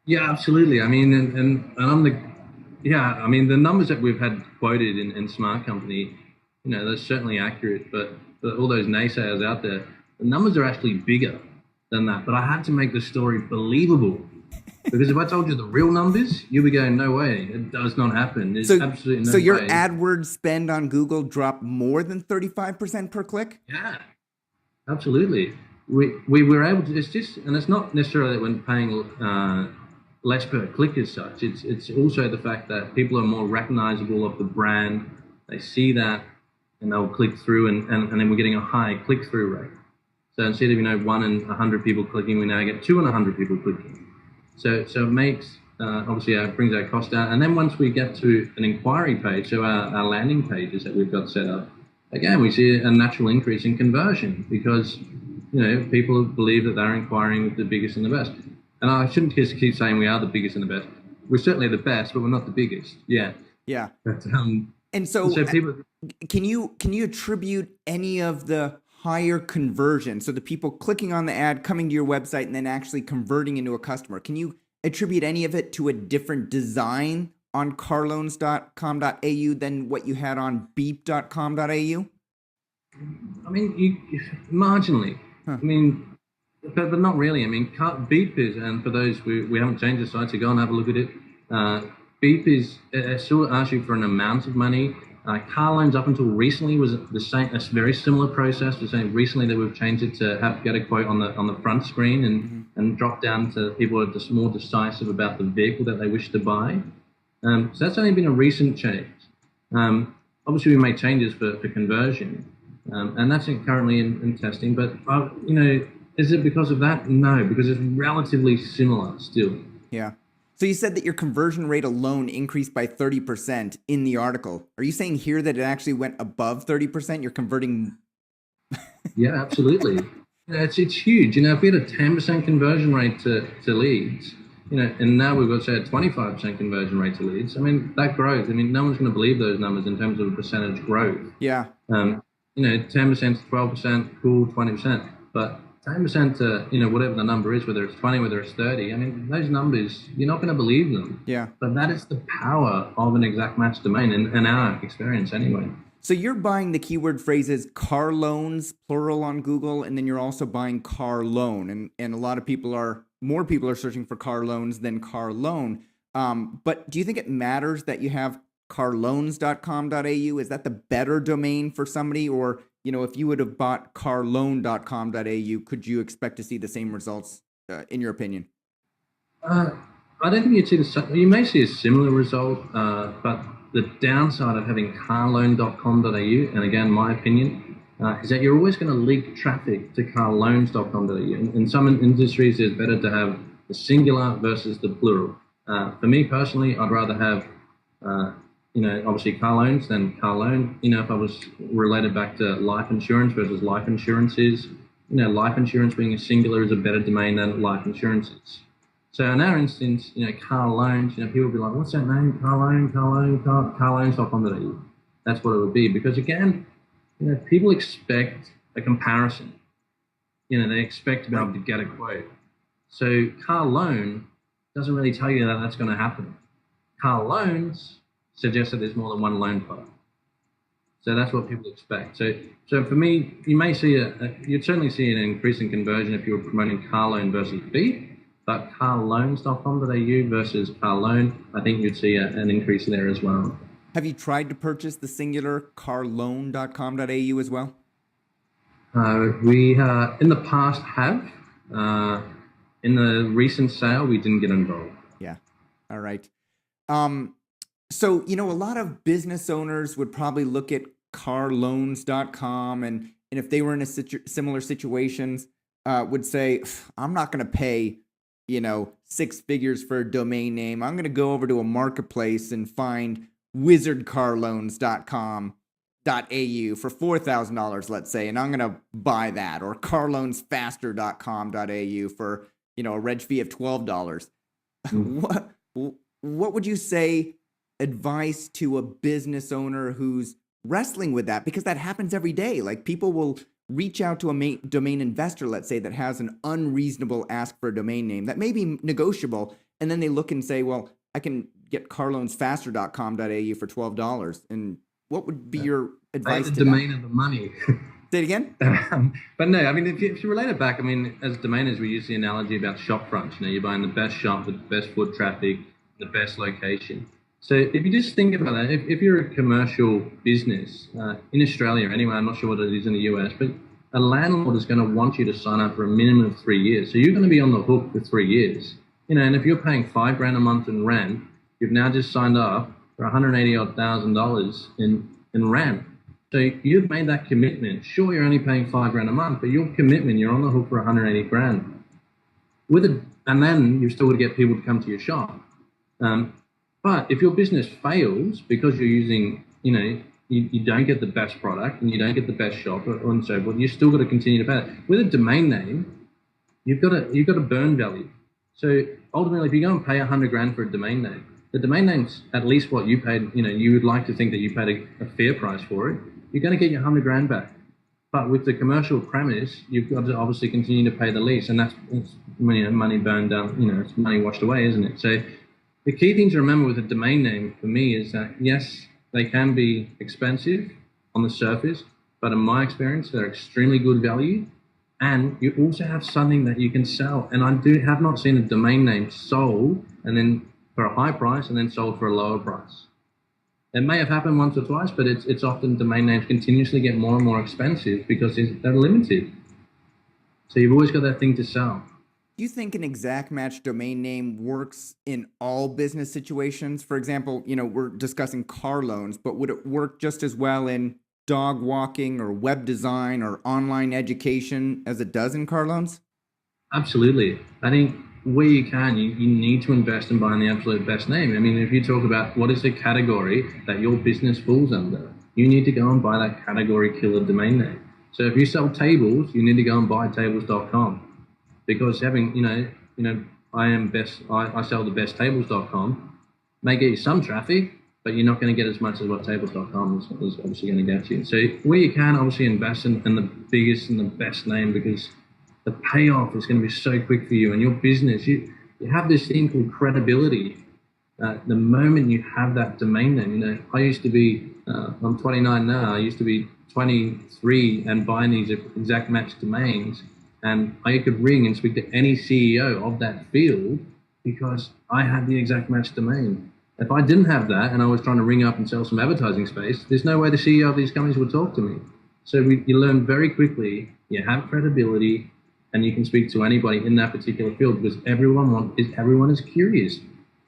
Yeah, absolutely. I mean, and I'm the numbers that we've had quoted in Smart Company, they're certainly accurate, but all those naysayers out there, the numbers are actually bigger than that. But I had to make the story believable, because if I told you the real numbers, you would go, no way, it does not happen. There's absolutely no way. So your AdWords spend on Google dropped more than 35% per click? Yeah, absolutely. We were able to, and it's not necessarily that we're paying less per click as such. It's also the fact that people are more recognizable of the brand. They see that and they'll click through, and then we're getting a high click-through rate. So instead of 1 in 100 people clicking, we now get 2 in 100 people clicking. So it makes obviously it brings our cost down. And then once we get to an inquiry page, so our landing pages that we've got set up, again we see a natural increase in conversion, because people believe that they're inquiring with the biggest and the best. And I shouldn't just keep saying we are the biggest and the best. We're certainly the best, but we're not the biggest. Yeah. Yeah. But, and so people, can you attribute any of the higher conversion, so the people clicking on the ad, coming to your website, and then actually converting into a customer, can you attribute any of it to a different design on carloans.com.au than what you had on beep.com.au? I mean, marginally. Huh. I mean, but not really. I mean, Beep is, and for those we haven't changed the site, so go and have a look at it. Beep is still asks you for an amount of money. Car loans up until recently was the same, a very similar process. We're saying recently that we've changed it to get a quote on the front screen and drop down to people who are just more decisive about the vehicle that they wish to buy. So that's only been a recent change. Obviously, we made changes for conversion, and that's currently in testing. But is it because of that? No, because it's relatively similar still. Yeah. So you said that your conversion rate alone increased by 30% in the article. Are you saying here that it actually went above 30%? You're converting? Yeah, absolutely. It's huge. If we had a 10% conversion rate to leads, and now we've got, say, a 25% conversion rate to leads. I mean, that growth, I mean, no one's going to believe those numbers in terms of percentage growth. Yeah. 10% to 12%, cool, 20%. But 10% to, whatever the number is, whether it's 20, whether it's 30, I mean, those numbers, you're not going to believe them. Yeah. But that is the power of an exact match domain in our experience anyway. So you're buying the keyword phrases car loans, plural on Google, and then you're also buying car loan. And a lot of more people are searching for car loans than car loan. But do you think it matters that you have carloans.com.au? Is that the better domain for somebody? Or, if you would have bought carloan.com.au, could you expect to see the same results, in your opinion? I don't think you'd see you may see a similar result, but the downside of having carloan.com.au, and again, my opinion, is that you're always going to leak traffic to carloans.com.au. In some industries, it's better to have the singular versus the plural. For me personally, I'd rather have, obviously car loans than car loan. If I was related back to life insurance versus life insurances, life insurance being a singular is a better domain than life insurances. So in our instance, car loans, people will be like, what's that name? Car loans.com.au. That's what it would be. Because again, people expect a comparison. They expect to be able to get a quote. So car loan doesn't really tell you that that's going to happen. Car loans suggest that there's more than one loan product. So that's what people expect. So for me, you may see you'd certainly see an increase in conversion if you were promoting car loan versus B. But carloans.com.au versus car loan, I think you'd see an increase there as well. Have you tried to purchase the singular carloan.com.au as well? We in the past have. In the recent sale, we didn't get involved. Yeah. All right. So, a lot of business owners would probably look at carloans.com and if they were in a similar situations, would say, I'm not going to pay 6 figures for a domain name. I'm going to go over to a marketplace and find wizardcarloans.com.au for $4,000, let's say, and I'm going to buy that, or carloansfaster.com.au for, a reg fee of $12. What would you say advice to a business owner who's wrestling with that? Because that happens every day. Like, people will reach out to a domain investor, let's say, that has an unreasonable ask for a domain name that may be negotiable, and then they look and say, well, I can get carloansfaster.com.au for $12. And what would be your advice to the domain of the money? Say it again? But no, I mean, if you relate it back, I mean, as domainers, we use the analogy about shop fronts. You're buying the best shop with the best foot traffic, the best location. So if you just think about that, if you're a commercial business in Australia, anyway, I'm not sure what it is in the US, but a landlord is going to want you to sign up for a minimum of 3 years. So you're going to be on the hook for 3 years. And if you're paying $5,000 a month in rent, you've now just signed up for $180,000 in rent. So you've made that commitment. Sure, you're only paying $5,000 a month, but your commitment, you're on the hook for $180,000. And then you're still going to get people to come to your shop. But if your business fails because you're using, you don't get the best product and you don't get the best shop and so forth, you still got to continue to pay that. With a domain name, you've got to burn value. So ultimately, if you go and pay $100,000 for a domain name, the domain name's at least what you paid. You would like to think that you paid a fair price for it. You're going to get your $100,000 back. But with the commercial premise, you've got to obviously continue to pay the lease, and that's money burned down. It's money washed away, isn't it? So the key thing to remember with a domain name for me is that, yes, they can be expensive on the surface, but in my experience, they're extremely good value. And you also have something that you can sell. And I have not seen a domain name sold and then for a high price and then sold for a lower price. It may have happened once or twice, but it's often domain names continuously get more and more expensive because they're limited. So you've always got that thing to sell. Do you think an exact match domain name works in all business situations? For example, we're discussing car loans, but would it work just as well in dog walking or web design or online education as it does in car loans? Absolutely. I think where you can, you need to invest in buying the absolute best name. I mean, if you talk about what is the category that your business falls under, you need to go and buy that category killer domain name. So if you sell tables, you need to go and buy tables.com. Because having, I sell the best tables.com, may get you some traffic, but you're not going to get as much as what tables.com is obviously going to get you. So where you can, obviously invest in the biggest and the best name, because the payoff is going to be so quick for you and your business. You have this thing called credibility. The moment you have that domain name, I used to be, I'm 29 now, I used to be 23 and buying these exact match domains, and I could ring and speak to any CEO of that field because I had the exact match domain. If I didn't have that and I was trying to ring up and sell some advertising space, there's no way the CEO of these companies would talk to me. So you learn very quickly, you have credibility, and you can speak to anybody in that particular field because everyone is curious.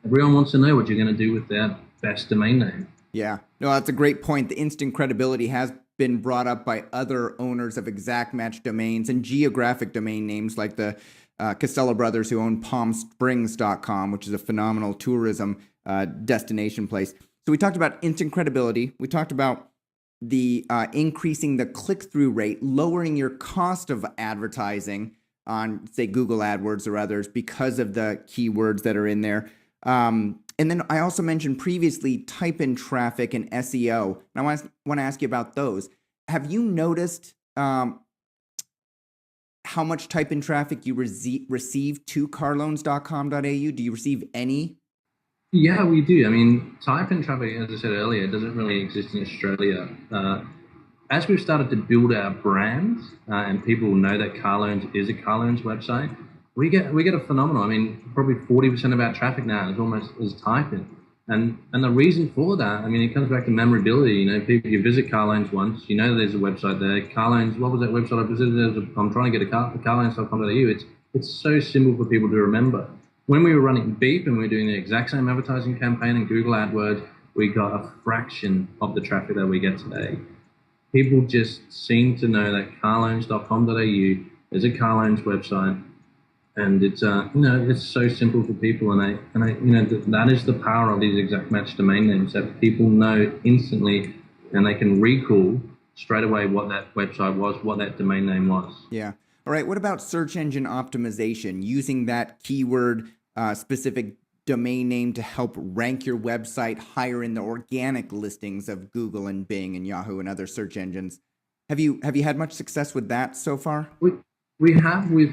Everyone wants to know what you're going to do with their best domain name. Yeah, no, that's a great point. The instant credibility has been brought up by other owners of exact match domains and geographic domain names like the Costello brothers who own PalmSprings.com, which is a phenomenal tourism destination place. So we talked about instant credibility. We talked about the increasing the click-through rate, lowering your cost of advertising on, say, Google AdWords or others because of the keywords that are in there. And then I also mentioned previously type-in traffic and SEO. And I want to ask you about those. Have you noticed how much type-in traffic you receive to carloans.com.au? Do you receive any? Yeah, we do. I mean, type-in traffic, as I said earlier, doesn't really exist in Australia. As we've started to build our brand and people know that Car Loans is a Car Loans website, we get a phenomenal. I mean, probably 40% of our traffic now is type-in, and the reason for that, I mean, it comes back to memorability. People, you visit Car Loans once, there's a website there. Car Loans, what was that website I visited? I'm trying to get a car, carloans.com.au. It's so simple for people to remember. When we were running Beep and we were doing the exact same advertising campaign in Google AdWords, we got a fraction of the traffic that we get today. People just seem to know that carloans.com.au is a car loans website, and it's it's so simple for people, and that is the power of these exact match domain names, that people know instantly and they can recall straight away what that website was, what that domain name was. Yeah. All right. What about search engine optimization? Using that keyword specific domain name to help rank your website higher in the organic listings of Google and Bing and Yahoo and other search engines. Have you had much success with that so far? We have. We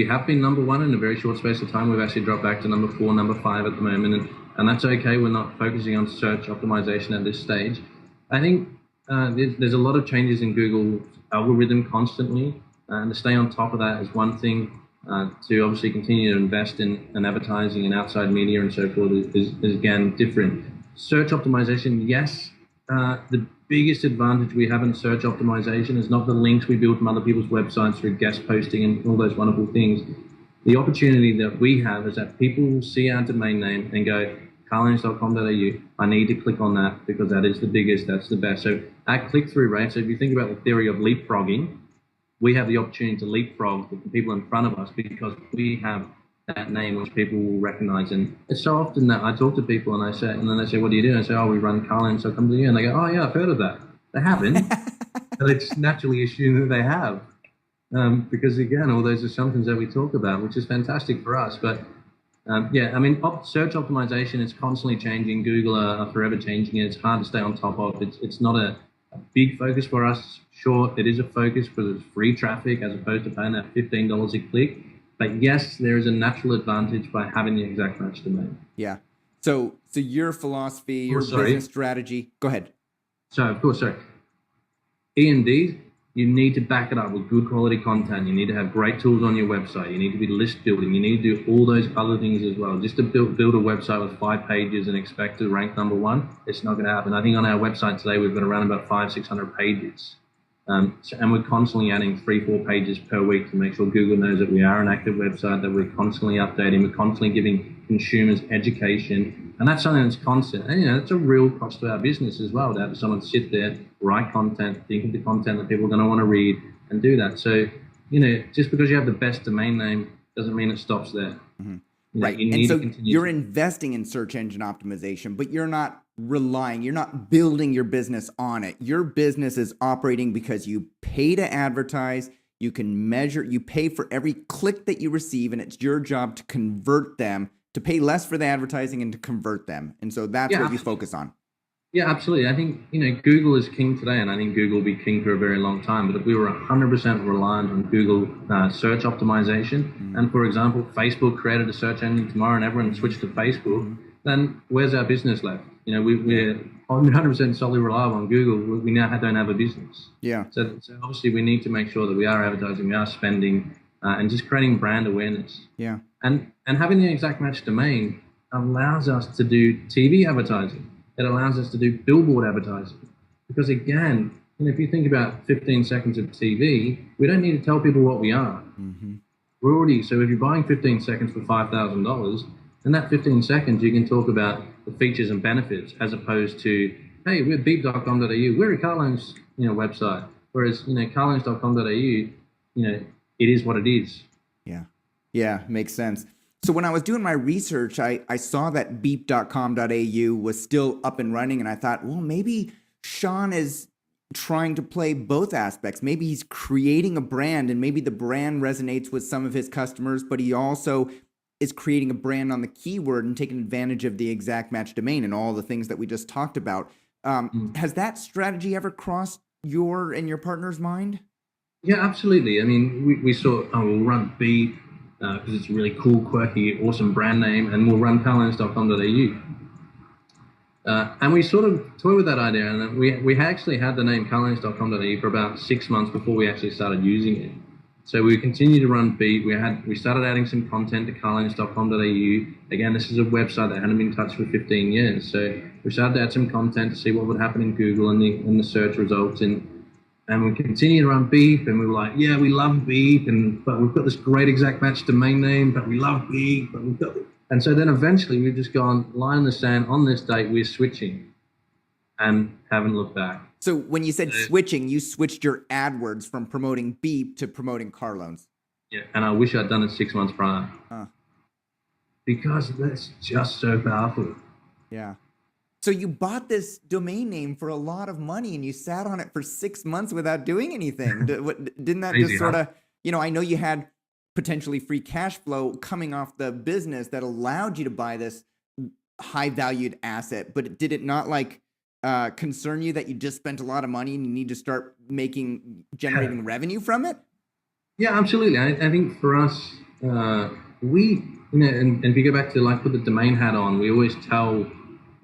have been number one in a very short space of time. We've actually dropped back to number 4, number 5 at the moment, and that's okay. We're not focusing on search optimization at this stage. I think there's a lot of changes in Google's algorithm constantly, and to stay on top of that is one thing. To obviously continue to invest in advertising and outside media and so forth is again different. Search optimization, yes. The biggest advantage we have in search optimization is not the links we build from other people's websites through guest posting and all those wonderful things. The opportunity that we have is that people will see our domain name and go, carloans.com.au, I need to click on that because that is the biggest, that's the best. So our click-through rate, so if you think about the theory of leapfrogging, we have the opportunity to leapfrog the people in front of us because we have that name which people will recognize. And it's so often that I talk to people and then they say, what do you do? And I say, oh, we run Car Loans, so come to you. And they go, oh yeah, I've heard of that. They haven't. But they just naturally assume that they have. Because again, all those assumptions that we talk about, which is fantastic for us. But search optimization is constantly changing. Google are forever changing it. It's hard to stay on top of. It's not a big focus for us. Sure, it is a focus because it's free traffic as opposed to paying that $15 a click. But yes, there is a natural advantage by having the exact match domain. Yeah. So your philosophy, your business strategy. Go ahead. EMDs, you need to back it up with good quality content. You need to have great tools on your website. You need to be list building. You need to do all those other things as well. Just to build a website with 5 pages and expect to rank number 1, it's not going to happen. I think on our website today, we've got around about 500-600 pages. And we're constantly adding 3-4 pages per week to make sure Google knows that we are an active website, that we're constantly updating, we're constantly giving consumers education. And that's something that's constant. And, it's a real cost to our business as well, to have someone sit there, write content, think of the content that people are going to want to read and do that. So, just because you have the best domain name doesn't mean it stops there. Mm-hmm. Right. And so you're investing in search engine optimization, but you're not building your business on it. Your business is operating because you pay to advertise, You can measure, you pay for every click that you receive, and it's your job to convert them, to pay less for the advertising and to convert them. And so that's what you focus on. Yeah, absolutely. I think, Google is king today, and I think Google will be king for a very long time. But if we were 100% reliant on Google search optimization, and for example, Facebook created a search engine tomorrow and everyone switched to Facebook, then where's our business left? We're 100% solely reliable on Google. We now don't have a business. Yeah. So obviously we need to make sure that we are advertising, we are spending, and just creating brand awareness. Yeah. And having the exact match domain allows us to do TV advertising. It allows us to do billboard advertising. Because again, if you think about 15 seconds of TV, we don't need to tell people what we are. We're already, so if you're buying 15 seconds for $5,000, in that 15 seconds, you can talk about the features and benefits as opposed to, hey, we're beep.com.au, we're a car loans website. Whereas, carloans.com.au, it is what it is. Yeah. Yeah, makes sense. So when I was doing my research, I saw that beep.com.au was still up and running, and I thought, well, maybe Shaun is trying to play both aspects. Maybe he's creating a brand, and maybe the brand resonates with some of his customers, but he also is creating a brand on the keyword and taking advantage of the exact match domain and all the things that we just talked about. Has that strategy ever crossed your and your partner's mind? Yeah, absolutely. I mean, we saw, we'll run Beep, because it's a really cool, quirky, awesome brand name, and we'll run carloans.com.au. And we sort of toyed with that idea, and we actually had the name carloans.com.au for about 6 months before we actually started using it. So we continued to run Beep. We started adding some content to carloans.com.au. Again, this is a website that hadn't been touched for 15 years. So we started to add some content to see what would happen in Google and the search results. And we continued to run Beep, and we were like, yeah, we love Beep, but we've got this great exact match domain name, but we love Beep, but we've got... And so then eventually we've just gone, line in the sand, on this date, we're switching, and haven't looked back. So when you said switching, you switched your AdWords from promoting Beep to promoting car loans. Yeah, and I wish I'd done it 6 months prior. Because that's just so powerful. Yeah. So you bought this domain name for a lot of money, and you sat on it for 6 months without doing anything. Didn't that just sort of, I know you had potentially free cash flow coming off the business that allowed you to buy this high valued asset, but did it not concern you that you just spent a lot of money and you need to start generating revenue from it? Yeah, absolutely. I think for us, we, and if you go back to put the domain hat on, we always tell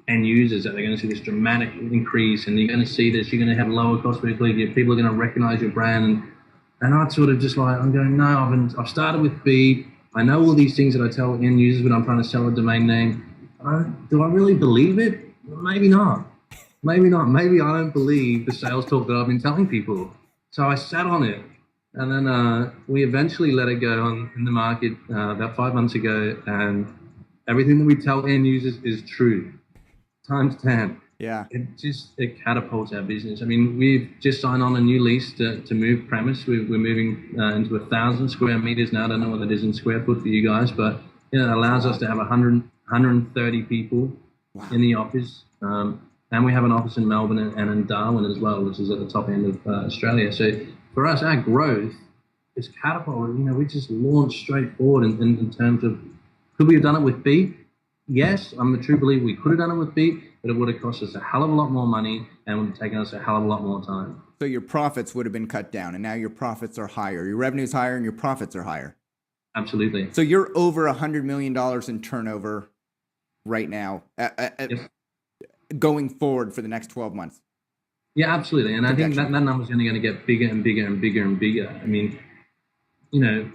end users that they're going to see this dramatic increase, and you're going to see this, you're going to have lower cost per click, people are going to recognize your brand. And I'd sort of just I'm going, no, I've started with Beep. I know all these things that I tell end users when I'm trying to sell a domain name. Do I really believe it? Maybe not. Maybe not. Maybe I don't believe the sales talk that I've been telling people. So I sat on it. And then we eventually let it go in the market about 5 months ago. And everything that we tell end users is true. Times 10. Yeah. It catapults our business. I mean, we've just signed on a new lease to move premise. We're moving into 1,000 square meters now. I don't know what that is in square foot for you guys, but it allows us to have 130 people in the office. And we have an office in Melbourne and in Darwin as well, which is at the top end of Australia. So for us, our growth is catapulted. We just launched straight forward in terms of, could we have done it with Beep? Yes, I'm a true believer we could have done it with Beep, but it would have cost us a hell of a lot more money and would have taken us a hell of a lot more time. So your profits would have been cut down, and now your profits are higher. Your revenue's higher and your profits are higher. Absolutely. So you're over $100 million in turnover right now, Yes. Going forward for the next 12 months. Yeah, absolutely. And I think that number's only going to get bigger and bigger and bigger and bigger. I mean,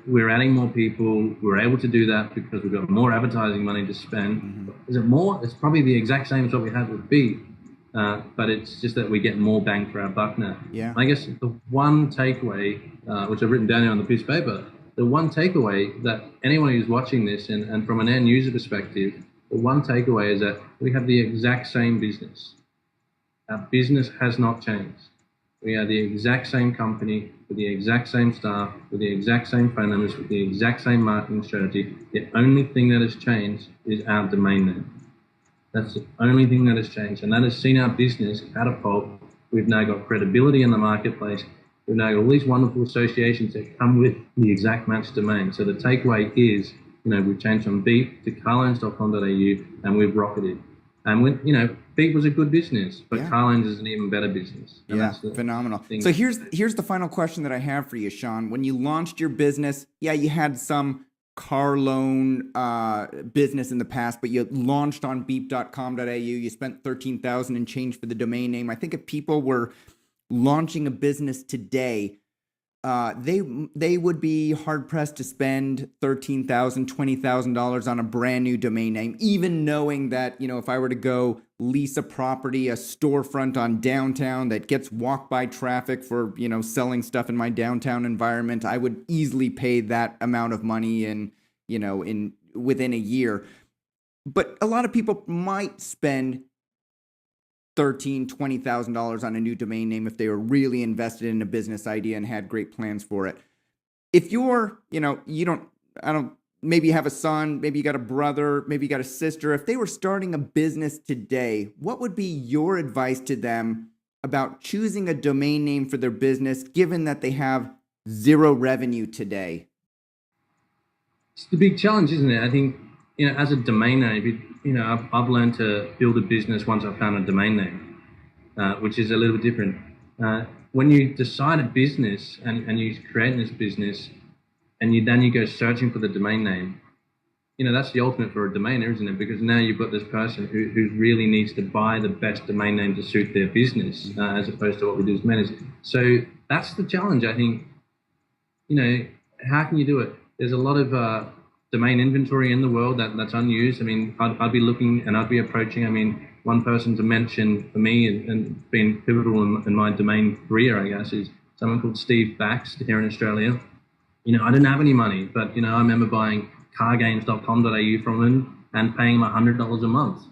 we're adding more people. We're able to do that because we've got more advertising money to spend. Mm-hmm. Is it more? It's probably the exact same as what we had with Beep, but it's just that we get more bang for our buck now. Yeah. I guess the one takeaway, which I've written down here on the piece of paper, the one takeaway that anyone who's watching this and from an end user perspective, the one takeaway is that we have the exact same business. Our business has not changed. We are the exact same company with the exact same staff, with the exact same phone numbers, with the exact same marketing strategy. The only thing that has changed is our domain name. That's the only thing that has changed. And that has seen our business catapult. We've now got credibility in the marketplace. We've now got all these wonderful associations that come with the exact match domain. So the takeaway is, we've changed from Beep to carloans.com.au, and we've rocketed. And Beep was a good business, but Car Loans is an even better business. And that's phenomenal. So here's the final question that I have for you, Shaun. When you launched your business, you had some car loan business in the past, but you launched on beep.com.au. You spent $13,000 and change for the domain name. I think if people were launching a business today, they would be hard pressed to spend $13,000, $20,000 on a brand new domain name, even knowing that, if I were to go lease a property, a storefront on downtown that gets walk by traffic for, selling stuff in my downtown environment, I would easily pay that amount of money within a year. But a lot of people might spend $13,000, $20,000 on a new domain name if they were really invested in a business idea and had great plans for it. If you're, maybe you have a son, maybe you got a brother, maybe you got a sister. If they were starting a business today, what would be your advice to them about choosing a domain name for their business, given that they have zero revenue today? It's the big challenge, isn't it? I think, as a domain name, I've learned to build a business once I've found a domain name, which is a little bit different. When you decide a business and you create this business and you go searching for the domain name, that's the ultimate for a domainer, isn't it? Because now you've got this person who really needs to buy the best domain name to suit their business, as opposed to what we do as managers. So that's the challenge, I think. How can you do it? There's a lot of domain inventory in the world that's unused. I mean, I'd be looking and I'd be approaching, one person to mention for me and been pivotal in my domain career, I guess, is someone called Steve Bax here in Australia. I didn't have any money, but, I remember buying cargames.com.au from him and paying him $100 a month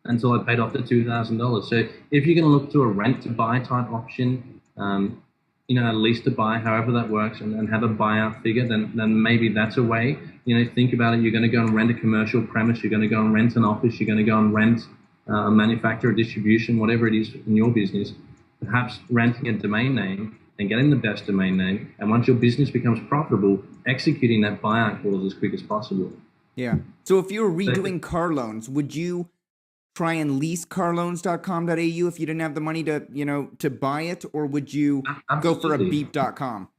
until I paid off the $2,000. So if you're going to look to a rent to buy type option, a lease to buy, however that works, and have a buyout figure, then maybe that's a way. Think about it. You're going to go and rent a commercial premise. You're going to go and rent an office. You're going to go and rent a manufacturer, distribution, whatever it is in your business. Perhaps renting a domain name and getting the best domain name. And once your business becomes profitable, executing that buyout clause as quick as possible. Yeah. So if you were redoing car loans, would you try and lease carloans.com.au if you didn't have the money to buy it, or would you go for a beep.com?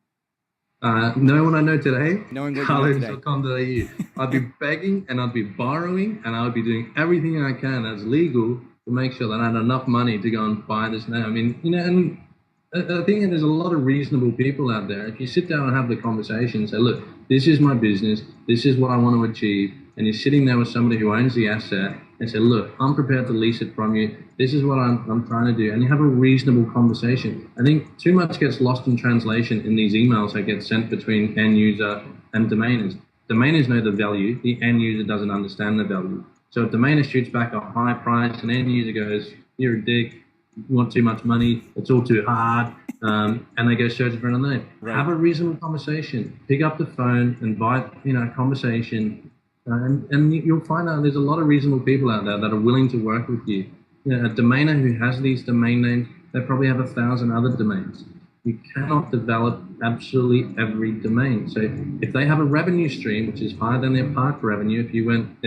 Knowing what I know today, carloans.com.au. I'd be begging and I'd be borrowing and I would be doing everything I can that's legal to make sure that I had enough money to go and buy this now. And I think there's a lot of reasonable people out there. If you sit down and have the conversation and say, look, this is my business, this is what I want to achieve, and you're sitting there with somebody who owns the asset and say, look, I'm prepared to lease it from you, this is what I'm trying to do, and you have a reasonable conversation. I think too much gets lost in translation in these emails that get sent between end user and domainers. Domainers know the value, the end user doesn't understand the value. So if domainer shoots back a high price and end user goes, you're a dick, you want too much money, it's all too hard, and they go searching for another name. Right. Have a reasonable conversation. Pick up the phone, invite a conversation, and you'll find out there's a lot of reasonable people out there that are willing to work with you. A domainer who has these domain names, they probably have 1,000 other domains. You cannot develop absolutely every domain. So if they have a revenue stream which is higher than their park revenue, if you went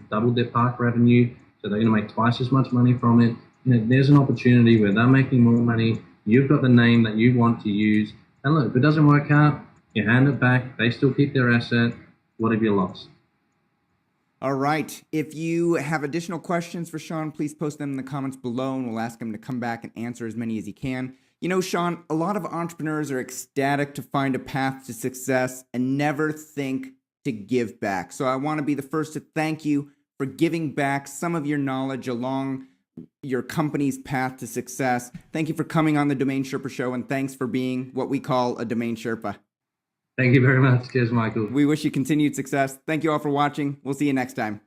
doubled their park revenue, so they're going to make twice as much money from it. There's an opportunity where they're making more money. You've got the name that you want to use, and look, if it doesn't work out, you hand it back. They still keep their asset. What have you lost? All right. If you have additional questions for Shaun, please post them in the comments below, and we'll ask him to come back and answer as many as he can. Shaun, a lot of entrepreneurs are ecstatic to find a path to success and never think to give back. So I want to be the first to thank you for giving back some of your knowledge along your company's path to success. Thank you for coming on the Domain Sherpa Show, and thanks for being what we call a Domain Sherpa. Thank you very much. Cheers, Michael. We wish you continued success. Thank you all for watching. We'll see you next time.